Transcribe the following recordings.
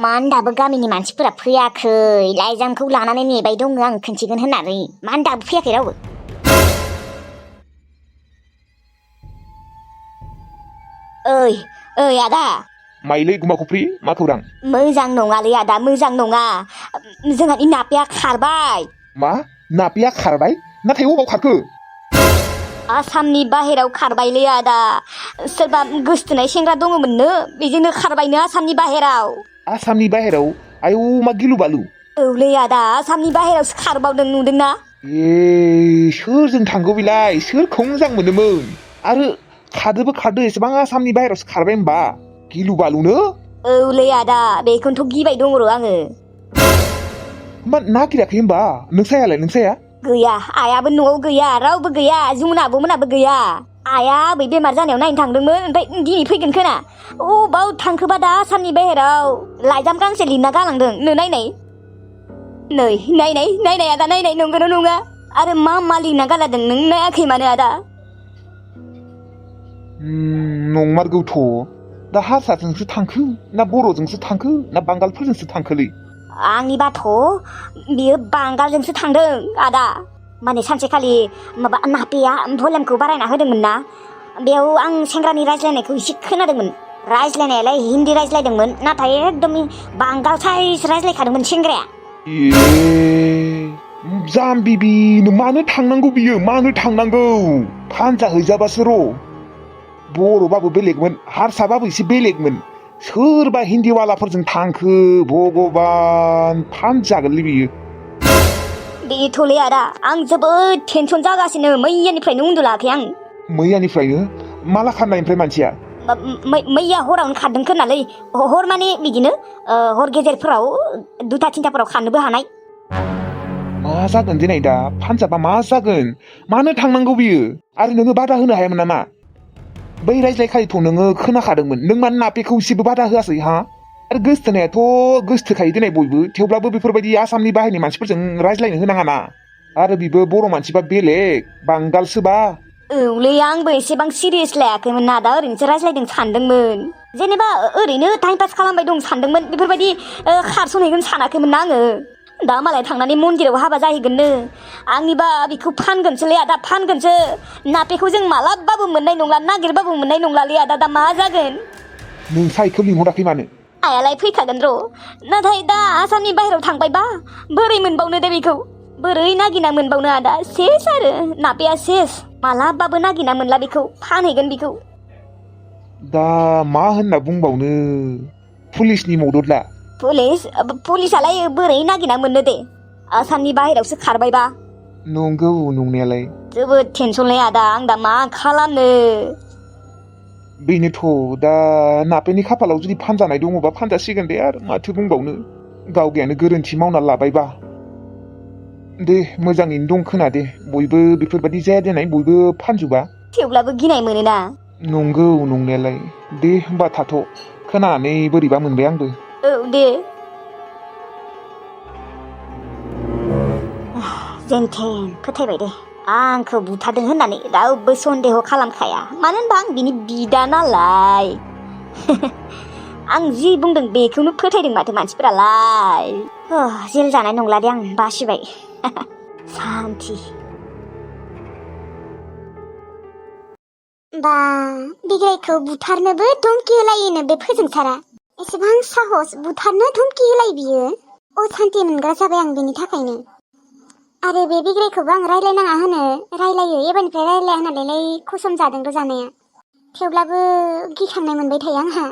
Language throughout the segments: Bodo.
मानो दाबो गामिनि मानसिफोरा फैयाखै लाइजामखौ लानानै नेबाय दङ आं खोन्थिगोन होननानै मानो दाबो फैयाखै रावबो ओइ आदा माइलै गुमाखुफ्रि मा खौरां मोजां नङालै आदा मोजां नङा जोंहानि नापिया खारबाय मा नापिया खारबाय नाथाय अबाव खारखो आसामनि बाहेराव खारबायलै आदा सोरबा गोसथोनाय सेंग्रा दङमोननो बेजोंनो खारबायनो आसामनि बाहेराव आयौ मा गिलु बालु औलै आदा आसामनि बाहेरावसो खारबावदों नुदोंना सोरजों थांगौ बेलाय सोरखौ मोजां मोनोमोन आरो खारदो एसेबां आसामनि बाहेरावसो खारबाय होमबा गिलु बालुनो औलै आदा बेखौनोथ' गिबाय दङ र' आङो होमबा नागिराखै होमबा नोंसाया गैया आइयाबो न'आव गैया रावबो गैया जुमुना आब'मोनाबो गैया आइया आबै बेमार जानायाव नायनो थांदोंमोन ओमफ्राय दिनै फैगोन खोना अबाव थांखोबा दा आसामनि बाहेराव लाइजाम गांसे लिरना गालांदों नो नायनाय आदा नायनाय नंगौना नङा आरो मा लिरना गालांदों नों नायाखै मानो आदा नंमारगौथ' दा हारसाजोंसो थांखो ना बर'जोंसो थांखो ना बांगालफोरजोंसो थांखोलै आंनिबाथ' बियो बांगालजोंसो थांदों आदा माने सानसेखालि माबा नापिया भलिउमखौ बारायना होदोंमोन ना बेयाव आं सेंग्रानि रायज्लायनायखौ एसे खोनादोंमोन रायज्लायनायालाय हिन्दी रायज्लायदोंमोन नाथाय एकदम बांगाल साइज रायज्लायखादोंमोन सेंग्राया जाम्बिनो मानो थांनांगौ बियो मानो थांनांगौ फानजा हैजाबासो र' बर'बाबो बेलेगमोन हारसाबाबो एसे बेलेगमोन सोरबा हिन्दीवालाफोरजों थांखो भगबान फानजागोनलै बियो बेथ'लै आदा आं जोबोद टेनसन जागासिनो मैयानिफ्रायनो उन्दुलाखै आं मैयानिफ्रायनो माला खारनायनिफ्राय मानसिया मैया हरावनो खारदों खोनालै हर माने बिदिनो हर गेजेरफोराव 2-3 खारनोबो हानाय मा जागोन दिनै दा फानजाबा मा जागोन मानो थांनांगौ बियो आरो नोङो बादा होनो हायामोन नामा बै रायज्लायखालिथ' नोङो खोनाखादोंमोन नों मानो नापेखौ एसेबो बादा होआसै हा आरो गोसथोनायाथ' गोसथोखायो दिनै बयबो थेवब्लाबो बेफोरबायदि आसामनि बाहेरनि मानसिफोरजों रायज्लायनो होनाङाना आरो बिबो बर' मानसिबा बेलेग बांगालसोबा औलै आंबो एसेबां सिरियास लायाखैमोन ना दा ओरैनोसो रायज्लायदों सानदोंमोन जेनेबा ओरैनो टाइम पास खालामबाय दं सानदोंमोन बेफोरबायदि खारस'नहैगोन सानाखैमोन ना आङो दा मालाय थांनानै मन्दिराव हाबा जाहैगोननो आंनिबा बेखौ फानगोनसोलै आदा फानगोनसो नापेखौ जों मालाबाबो मोननाय नंला नागिरबाबो मोननाय नंलालै आदा दा मा जागोन नोंसा इखौ लिंहराखै मानो आइयालाय फैखागोन र' नाथाय दा आसामनि बाहेराव थांबायबा बोरै मोनबावनो दे बेखौ बोरै नागिना मोनबावनो आदा सेस आरो नापेया सेस मालाबाबो नागिना मोनला बेखौ फानहैगोन बेखौ दा मा होनना बुंबावनो पुलिसनि मददला पुलिसालाय बोरै नागिना मोननो दे आसामनि बाहेरावसो खारबायबा नंगौ नंनायालाय जोबोद टेनसनलै आदा आं दा मा खालामनो बेनोथ' दा नापेनि खाफालाव जुदि फानजानाय दङबा फानजासिगोन दे आरो माथो बुंबावनो गावगायानो गोरोन्थि मावना लाबायबा दे मोजाङैनो दं खोना दे बयबो बेफोरबायदि जाया देनाय बयबो फानजोबा थेवब्लाबो गिनाय मोनोना नंगौ नंनायालाय दे होमबा थाथ' खोनानानै बोरैबा मोनबाय आंबो औ दे जेनथेन फोथायबाय दे आंखौ बुथारदों होननानै रावबो सन्देह खालामखाया मानो होनबा आं बिनि बिदा नालाय आं जि बुंदों बेखौनो फोथायदों माथो मानसिफोरालाय जेल जानाय नंला दे आं बासिबाय सान्थि बा बिग्रायखौ बुथारनोबो धमकि होलायोनो बे फोजोंसारा एसेबां साहस बुथारनो धमकि होलाय बियो असान्थि मोनग्रा जाबाय आं बेनि थाखायनो आरो बे बिग्रायखौबो आं रायलायनाङा होनो रायलायो एबारनिफ्राय रायलाया होननानैलाय कसम जादोंथ' जानाया थेवब्लाबो गिखांनाय मोनबाय थायो आंहा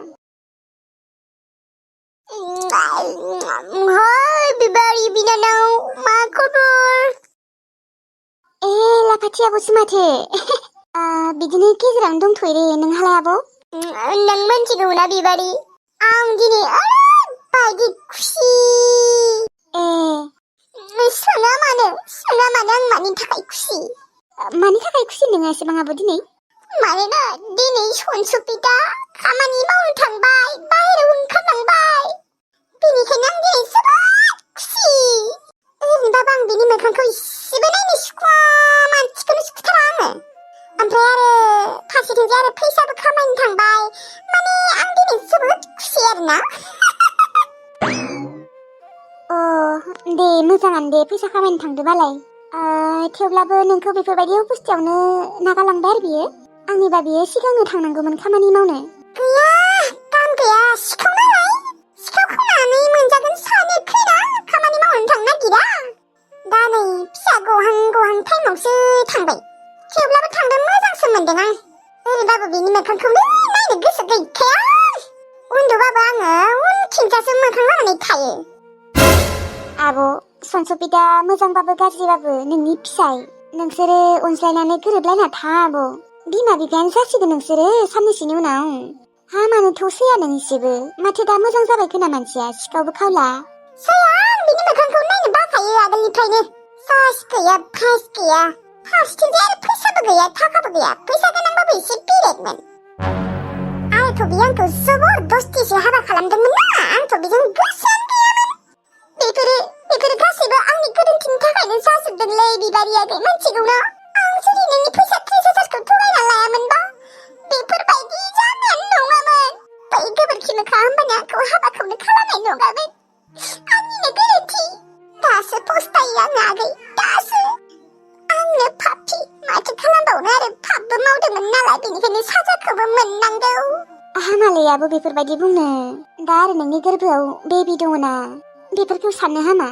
बिबारि बिनानाव मा खबर लाफाथि आब'सो माथो बिदिनो गेजेरावनो दंथ'यो रे नोंहालाय आब' नों मोनथिगौ ना बिबारि आं दिनै ओरैबायदि खुसि सोङा मानो आं मानि थाखाय खुसि नोङो एसेबां आब' दिनै मानोना दिनै सनसुपिता खामानि मावनो थांबाय बाहेरायाव ओंखारलांबाय बेनिखायनो आं दिनै जोबोद खुसि ओरैनोबाबो आं बिनि मोखांखौ इसेबो नायनो सुखुवा मानसिखौनो सुखुथारा आङो ओमफ्राय आरो फारसेथिंजाय आरो फैसाबो खामायनो थांबाय माने आं दिनै जोबोद खुसि आरोना दे मोजाङानो दे फैसा खामायनो थांदोबालाय थेवब्लाबो नोंखौ बेफोरबायदि अबस्थायावनो नागारलांबाय आरो बियो आंनिबा बियो सिगांनो थांनांगौमोन खामानि मावनो गैया काम गैया सिखाव नालाय सिखाव खावनानै मोनजागोन सानो खैना खामानि मावनो थांनो नागिरा दा नै फिसा गहां गहां टाइमावसो थांबाय थेवब्लाबो थांदों मोजांसो मोनदों आं ओरैबाबो बिनि मोखांखौनो नायनो गोसो गैखाया उन्दुबाबो आङो उनथिंजासो मोखां लानानै थायो आब' सनसबिदा मोजांबाबो गाज्रिबाबो नोंनि फिसाय नोंसोरो अनज्लायनानै गोरोबलायना था आब' बिमा बिफायानो जासिगोन नोंसोरो साननैसोनि उनाव हामानोथ' सैया नों इसेबो माथो दा मोजां जाबाय खोना मानसिया सिखावबो खावला सैया आं बिनि मोखांखौ नायनो बाखायो आगोलनिफ्रायनो साहस गैया फास गैया फारसेथिंजाय आरो फैसाबो गैया थाखाबो गैया फैसा गोनांबाबो एसे बेलेगमोन आरोथ' बि आंखौ जबरदस्तिसो हाबा खालामदोंमोन ना आंथ' बेजों गोसोआनो गैयामोन बेफोरो गासैबो आंनि गोरोन्थिनि थाखायनो जाजोबदोंलै बिबारिया गै मिथिगौना आं जुदि नोंनि फैसा 30,000खौ थगायना लायामोनबा बेफोरबायदि जानायानो नङामोन बै गोबोरखि मोखा होमबाना आंखौ हाबाखौनो खालामनाय नङामोन आंनिनो गोरोन्थि दासो पस्तायो आं आगै दासो आंनो पापि माथो खालामबावनो आरो पापबो मावदोंमोन नालाय बेनिखायनो साजाखौबो मोननांगौ हामालैयाबो बेफोरबायदि बुंनो दा आरो नोंनि गोरबोआव बेबि दङना बेफोरखौ साननो हामा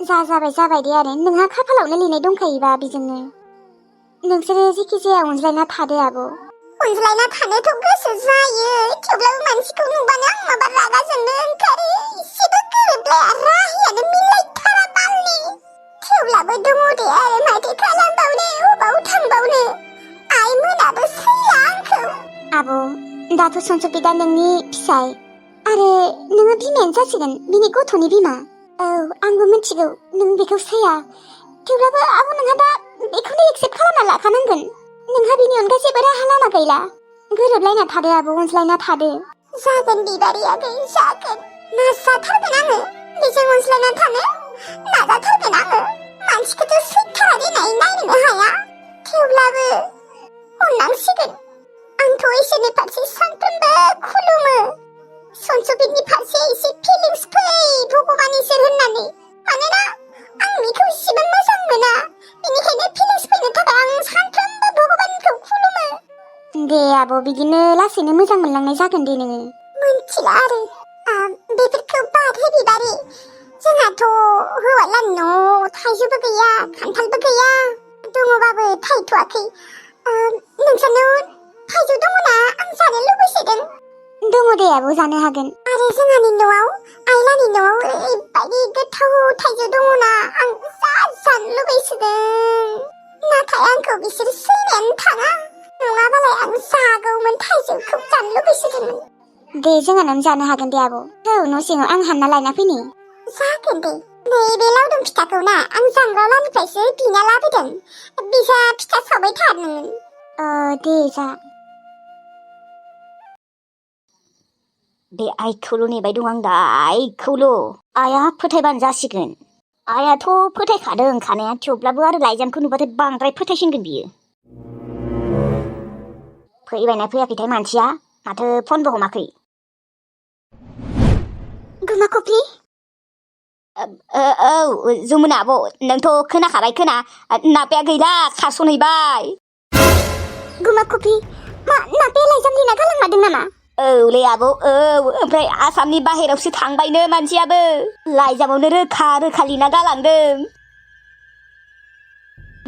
जाबाय दे आरो नोंहा खाफालावनो लिरनाय दंखायोबा बेजोंनो नोंसोरो जेखि जाया अनज्लायना थादो आब' अनज्लायना थानोथ' गोसो जायो थेवब्लाबो मानसिखौ नुबानो आं माबा रागा जोंनो ओंखारो इसेबो गोरोबलाया राहियानो मिलायथारा बालनि थेवब्लाबो दङ दे आरो माथो खालामबावनो अबाव थांबावनो आइ मोनाबो सैया आंखौ आब' दाथ' सनसबिदा नोंनि फिसाय आरो नोङो बिमायानो जासिगोन बिनि गथ'नि बिमा औ आंबो मिथिगौ नों बेखौ सैया थेवब्लाबो आब' नोंहा दा बेखौनो एक्सेप्ट खालामना लाखानांगोन नोंहा बिनि अनगा जेबो राहा लामा गैला गोरोबलायना थादो आब' अनज्लायना थादो जागोन बिबारिया गै जागोन नाजाथारगोन आङो बेजों अनज्लायना थानो नाजाथारगोन आङो मानसिखौथ' सैथारा देनाय नायनोनो हाया थेवब्लाबो अननांसिगोन आंथ' इसोरनि फारसे सानफ्रोमबो खुलुमो सनसबिदनि फारसे एसे फिलिंस फै भगबान इसोर होननानै मानोना आं बेखौ इसेबो मोजां मोना बेनिखायनो फिलिंस फैनो थाखाय आं सानफ्रोमबो भगबानखौ खुलुमो दे आब' बिदिनो लासैनो मोजां मोनलांनाय जागोन दे नोङो मोनथिला आरो बेफोरखौ बादहे बिबारि जोंहाथ' हौवालानि न'आव थाइजौबो गैया खान्थालबो गैया दङबाबो थायथ'वाखै नोंसानाव थाइजौ दङना आं जानो लुबैसोदों दङ दे आब' जानो हागोन आरो जोंहानि न'आव आइलानि न'आव ओरैबायदि गोथाव थाइजौ दङना आं जानो लुबैसोदों नाथाय आंखौ बिसोर सैनायानो थाङा नङाबालाय आं जागौमोन थाइजौखौ जानो लुबैसोदोंमोन दे जोंहानावनो जानो हागोन दे आब' औ न' सिङाव आं हानना लायना फैनि जागोन दे नैबे लावदुम फिथाखौ ना आं जांगावलानिफ्रायसो बिना लाबोदों बिसा फिथा सावबाय थादोंमोन दे जा बे आइखौल' नेबाय दं आं दा आइखौल' आइया फोथायबानो जासिगोन आइयाथ' फोथायखादों खानाया थेवब्लाबो आरो लाइजामखौ नुबाथाय बांद्राय फोथायसिनगोन बियो फैबायना फैयाखैथाय मानसिया माथो फनबो हमाखै गुमा कफि औ जमुना आब' नोंथ' खोनाखाबाय नापाया गैला खारस'नहैबाय गुमा कफि मा नापाया लाइजाम लिरना गालांमारदों नामा औलै आब' औ ओमफ्राय आसामनि बाहेरावसो थांबायनो मानसियाबो लाइजामावनो रोखा लिरना गालांदों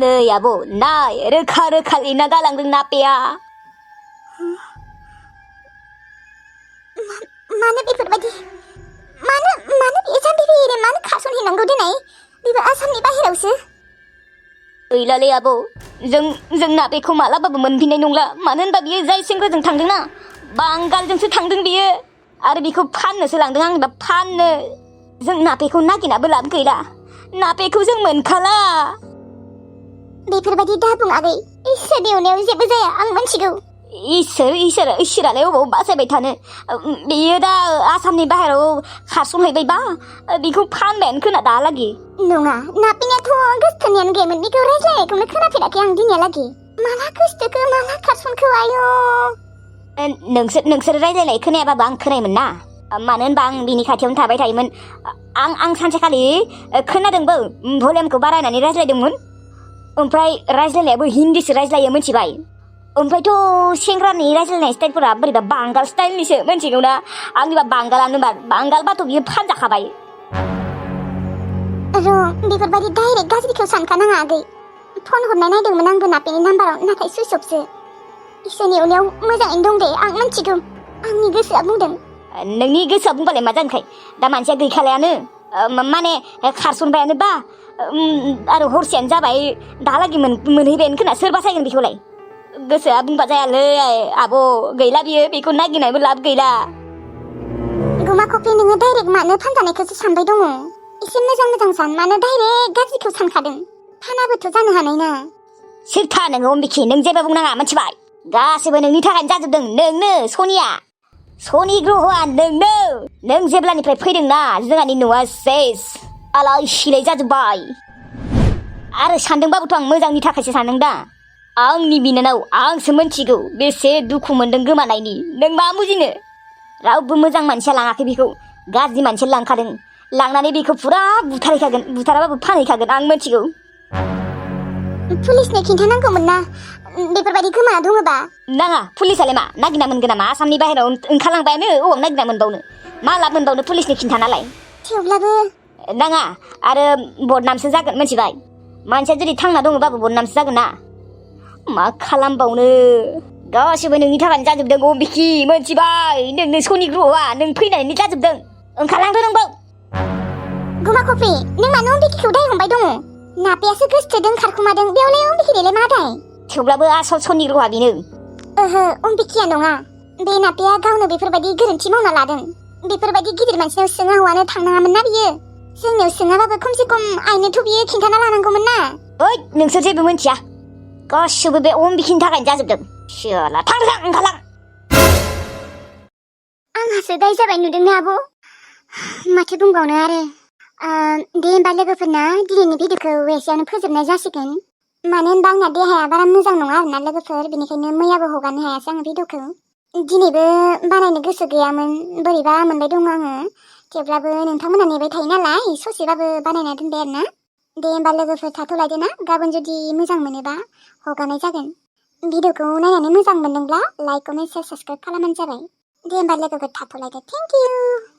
नै आब' नाय रोखा लिरना गालांदों नापाया मानो बेफोरबायदि मानो बे जाम्बि बेरे मानो खारस'नहैनांगौ दिनै बेबो आसामनि बाहेरावसो गैलालै आब' जों नापेखौ मालाबाबो मोनफिननाय नंला मानो होनबा बियो जाय सेंग्राजों थांदोंना बांगालजोंसो थांदों बियो आरो बेखौ फाननोसो लांदों आंनिबा फाननो जों नापेखौ नागिरनाबो लाब गैला नापेखौ जों मोनखाला बेफोरबायदि दाबुं आगै इसोरनि अननायाव जेबो जाया आं मिथिगौ इसोरालाय अबाव बासायबाय थानो बेयो दा आसामनि बाहेराव खारस'नहैबायबा बेखौ फानबायानो खोना दाहालागि नङा नापिनाथ' गोसथोनायानो गैयामोन बेखौ रायज्लायनायखौनो खोनाफेराखै आं दिनैहालागि माला गोसथोखौ माला खारस'नखौ आयौ नोंसोर रायज्लायनाय खोनायाबाबो आं खोनायोमोन ना मानो होनबा आं बिनि खाथियावनो थाबाय थायोमोन आं सानसेखालि खोनादोंबो भलिउमखौ बारायनानै रायज्लायदोंमोन ओमफ्राय रायज्लायनायाबो हिन्दीसो रायज्लायो मिथिबाय ओमफ्रायथ' सेंग्रानि रायज्लायनाय स्टाइलफोरा बोरैबा बांगाल स्टाइलनिसो मिथिगौना आंनिबा बांगालानो बांगालबाथ' बियो फानजाखाबाय बेफोरबायदि डाइरेक्ट गाज्रिखौ सानखानाङा आगै फन हरनाय नायदोंमोन आंबो नापेनि नाम्बाराव नाथाय सुइच अफसो इसोरनि अननायाव मोजाङैनो दं दे आं मिथिगौ आंनि गोसोआ बुंदों नोंनि गोसोआ बुंबालाय मा जानोखाय दा मानसिया गैखालायानो माने खारसनबायानो बा आरो हरसेयानो जाबाय दाहालागै मोनहैबायानो खोना सोर बासायगोन बेखौलाय गोसोआ बुंबा जायालै आब' गैला बियो बेखौ नागिरनायबो लाब गैला गुमा कफि नोङो डाइरेक्ट मानो फानजानायखौसो सानबाय दङ एसे मोजां सान मानो डाइरेक्ट गाज्रिखौ सानखादों फानाबोथ' जानो हानाय ना सोरथा नोङो अम्बिखि नों जेबो बुंनाङा मिथिबाय गासैबो नोंनि थाखायनो जाजोबदों नोंनो सनि ग्रहआ नों जेब्लानिफ्राय फैदोंना जोंहानि न'आ सेस आलाय सिलाय जाजोब्बाय आरो सानदोंबाबोथ' आं मोजांनि थाखायसो सानदों दा आंनि बिनानाव आंसो मिथिगौ बेसे दुखु मोनदों गोमानायनि नों मा बुजिनो रावबो मोजां मानसिया लाङाखै बेखौ गाज्रि मानसिया लांखादों लांनानै बेखौ फुरा बुथारहैखागोन बुथाराबाबो फानहैखागोन आं मिथिगौ पुलिसनो खिन्थानांगौमोन ना बेफोरबायदि गोमाना दङबा नाङा पुलिसालाय मा नागिरना मोनगोन नामा आसामनि बाहेरायाव ओंखारलांबायानो अबाव नागिरना मोनबावनो मा लाब मोनबावनो पुलिसनि खिन्थानालाय थेवब्लाबो नाङा आरो बदनामसो जागोन मिथिबाय मानसिया जुदि थांना दङबाबो बदनामसो जागोन ना मा खालामबावनो गासिबो नोंनि थाखायनो जाजोबदों अम्बिखि मिथिबाय नोंनो सनि ग्रहआ नों फैनायनि जाजोबदों ओंखारलांदो नोंबो गुमा कफि नों मानो अम्बिखिखौ दाय हमबाय दङ नापेयासो गोसथोदों खारखुमादों बेयावलाय अम्बिखिनिलाय मा दाय थेवब्लाबो आसल सनि ग्रहआ बेनो ओहो अम्बिखिया नङा बे नापेया गावनो बेफोरबायदि गोरोन्थि मावना लादों बेफोरबायदि गिदिर मानसिनाव सोङा हौवानो थांनाङामोन ना बियो जोंनियाव सोङाबाबो खमसे खम आइनोथ' बियो खिन्थाना लानांगौमोन ना ओइ नोंसोर जेबो मिथिया गासिबो बे अम्बिखिनि थाखायनो जाजोबदों सियाला थांलां ओंखारलां आंहासो दाय जाबाय नुदोंना आब' माथो बुंबावनो आरो दे होमबा लोगोफोरना दिनैनि भिडिअखौ एसेयावनो फोजोबनाय जासिगोन मानो होनबा आंना देहाया बारा मोजां नङा आरोना लोगोफोर बेनिखायनो मैयाबो हगारनो हायासै आङो भिडिअखौ दिनैबो बानायनो गोसो गैयामोन बोरैबा मोनबाय दङ आङो थेवब्लाबो नोंथांमोना नेबाय थायो नालाय ससेबाबो बानायना दोनबाय आरोना दे होमबा लोगोफोर थाथ'लायदो ना गाबोन जुदि मोजां मोनोबा हगारनाय जागोन भिडिअखौ नायनानै मोजां मोनदोंब्ला लाइक कमेन्ट शेयार साबस्क्राइब खालामबानो जाबाय दे होमबा लोगोफोर थाथ'लायदो थेंक इउ